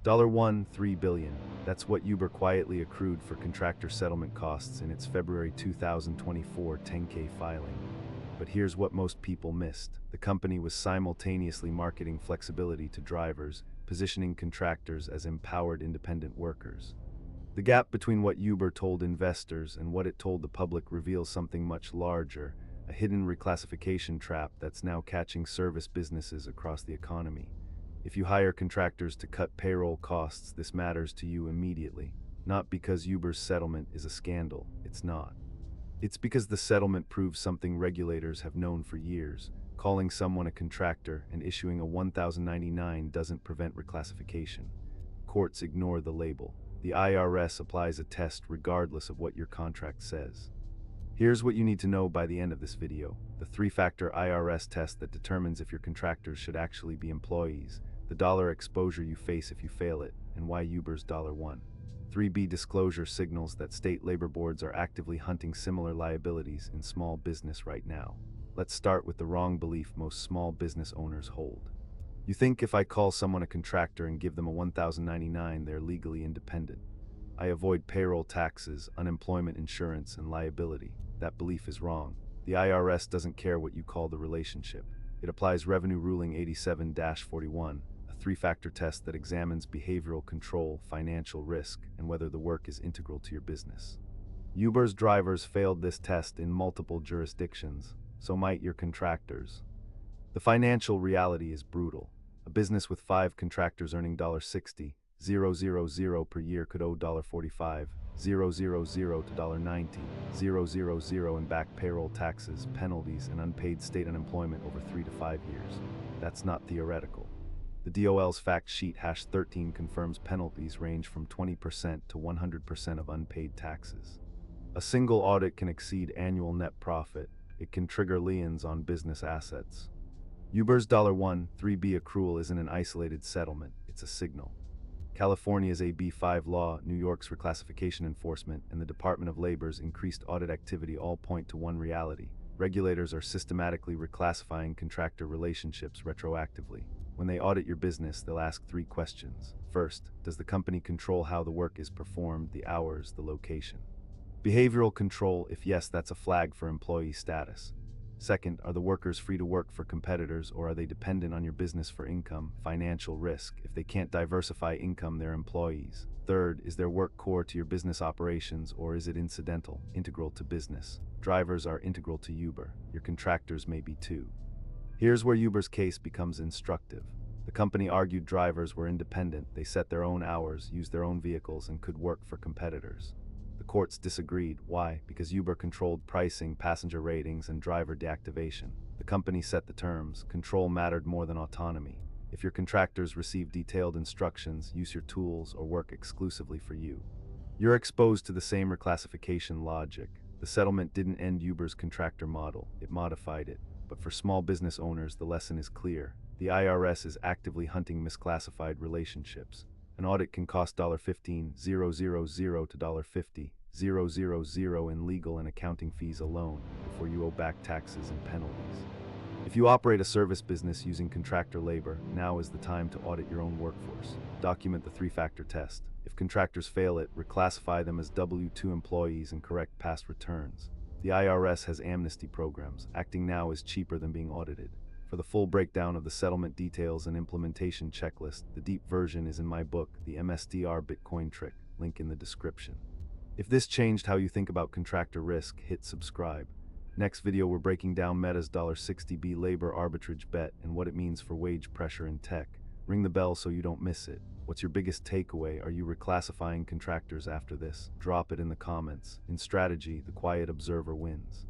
$1.3 billion. That's what Uber quietly accrued for contractor settlement costs in its February 2024 10K filing. But here's what most people missed. The company was simultaneously marketing flexibility to drivers, positioning contractors as empowered independent workers. The gap between what Uber told investors and what it told the public reveals something much larger, a hidden reclassification trap that's now catching service businesses across the economy. If you hire contractors to cut payroll costs, this matters to you immediately. Not because Uber's settlement is a scandal, it's not. It's because the settlement proves something regulators have known for years. Calling someone a contractor and issuing a 1099 doesn't prevent reclassification. Courts ignore the label. The IRS applies a test regardless of what your contract says. Here's what you need to know by the end of this video. The three-factor IRS test that determines if your contractors should actually be employees, the dollar exposure you face if you fail it, and why Uber's $1. 3B disclosure signals that state labor boards are actively hunting similar liabilities in small business right now. Let's start with the wrong belief most small business owners hold. You think if I call someone a contractor and give them a 1099, they're legally independent. I avoid payroll taxes, unemployment insurance, and liability. That belief is wrong. The IRS doesn't care what you call the relationship. It applies Revenue Ruling 87-41, a three-factor test that examines behavioral control, financial risk, and whether the work is integral to your business. Uber's drivers failed this test in multiple jurisdictions, so might your contractors. The financial reality is brutal. A business with 5 contractors earning $60,000 per year could owe $45,000 to $90,000 in back payroll taxes, penalties, and unpaid state unemployment over 3 to 5 years. That's not theoretical. The DOL's fact sheet #13 confirms penalties range from 20% to 100% of unpaid taxes. A single audit can exceed annual net profit. It can trigger liens on business assets. Uber's $1.3b accrual isn't an isolated settlement, it's a signal. California's AB5 law, New York's reclassification enforcement, and the Department of Labor's increased audit activity all point to one reality. Regulators are systematically reclassifying contractor relationships retroactively. When they audit your business, they'll ask 3 questions. First, does the company control how the work is performed, the hours, the location? Behavioral control, if yes, that's a flag for employee status. Second, are the workers free to work for competitors, or are they dependent on your business for income, financial risk? If they can't diversify income, they're employees. Third, is their work core to your business operations, or is it incidental, integral to business? Drivers are integral to Uber. Your contractors may be too. Here's where Uber's case becomes instructive. The company argued drivers were independent, they set their own hours, used their own vehicles, and could work for competitors. The courts disagreed. Why? Because Uber controlled pricing, passenger ratings, and driver deactivation. The company set the terms. Control mattered more than autonomy. If your contractors receive detailed instructions, use your tools, or work exclusively for you, you're exposed to the same reclassification logic. The settlement didn't end Uber's contractor model, it modified it. But for small business owners, the lesson is clear. The IRS is actively hunting misclassified relationships. An audit can cost $15,000 to $50,000 in legal and accounting fees alone before you owe back taxes and penalties. If you operate a service business using contractor labor, now is the time to audit your own workforce. Document the 3-factor test. If contractors fail it, reclassify them as W-2 employees and correct past returns. The IRS has amnesty programs. Acting now is cheaper than being audited. For the full breakdown of the settlement details and implementation checklist, the deep version is in my book, The MSDR Bitcoin Trick, link in the description. If this changed how you think about contractor risk, hit subscribe. Next video we're breaking down Meta's $60B labor arbitrage bet and what it means for wage pressure in tech. Ring the bell so you don't miss it. What's your biggest takeaway? Are you reclassifying contractors after this? Drop it in the comments. In strategy, the quiet observer wins.